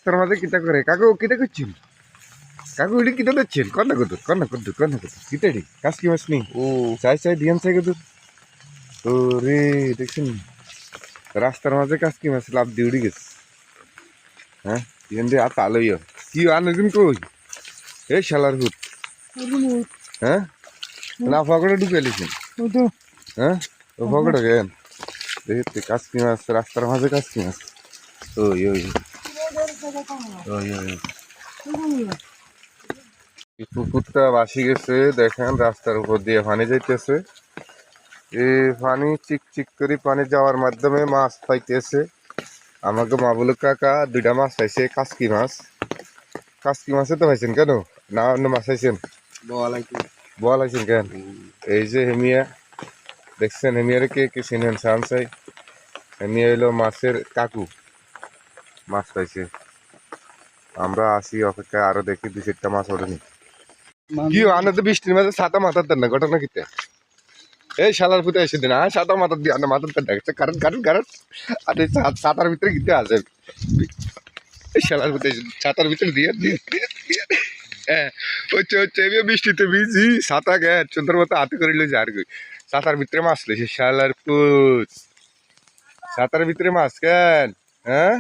রাস্তার মাঝে কিতা করে কাকু কিতা করছেন কাকু এটি কিতা দিচ্ছেন কন্যা কত কিতাড়ি কাসকি মাছ নি চাই চাই দিয়ান চাই কত ও রে দেখছেন রাস্তার মাঝে কাসকি মাছ লাভ দিয়ে উড়ি গেছে হ্যাঁ দিয়ান দিয়ে আর তালইও কি আনদিন কই এই শালার হুত হ্যাঁ না ফকড়ে ঢুকে এলিছেন হ্যাঁ ও ফকড়ে গেন দেখতে কাসকি মাছ রাস্তার মাঝে কাসকি মাছ ওই ওই ওই ওই পুকুরটা ভাসি গেছে দেখেন রাস্তার উপর দিয়ে পানি যাইতেছে এই পানি চিক চিক করে পানি যাওয়ার মাধ্যমে মাছ পাইতেছে আমাকে মাবুলুক কাকা 2টা মাছ পাইছে কাসকি মাছে তো পাইছেন কেন না অন্য মাছ পাইছেন বল আইছেন কেন এই যে হেমিয়া দেখছেন হেমিয়ারে কে কে চিনেন সানসাই হেমিয়া হইলো মাছের কাকু মাছ পাইছে আমরা আসি অপেক্ষায় আরো দেখি 2-4টা মাছ ওঠেনি কি আনে তো বৃষ্টির মাঝে ছাতা মাথার দেন না ঘটনা কিতে এই শালার পুতে এসে দিন ছাতা মাথার দিয়ে আনে মাথার দেন দেখছে কারণ আর এই ছাতার ভিতরে গিতে আছে এই শালার পুতে ছাতার ভিতরে দিয়ে হ্যাঁ হচ্ছে বৃষ্টিতে ভিজি ছাতা গে চন্দ্র মতো হাতে করে লইছে আর কি ছাতার ভিতরে মাছ লইছে শালার পুত ছাতার ভিতরে মাছ কেন হ্যাঁ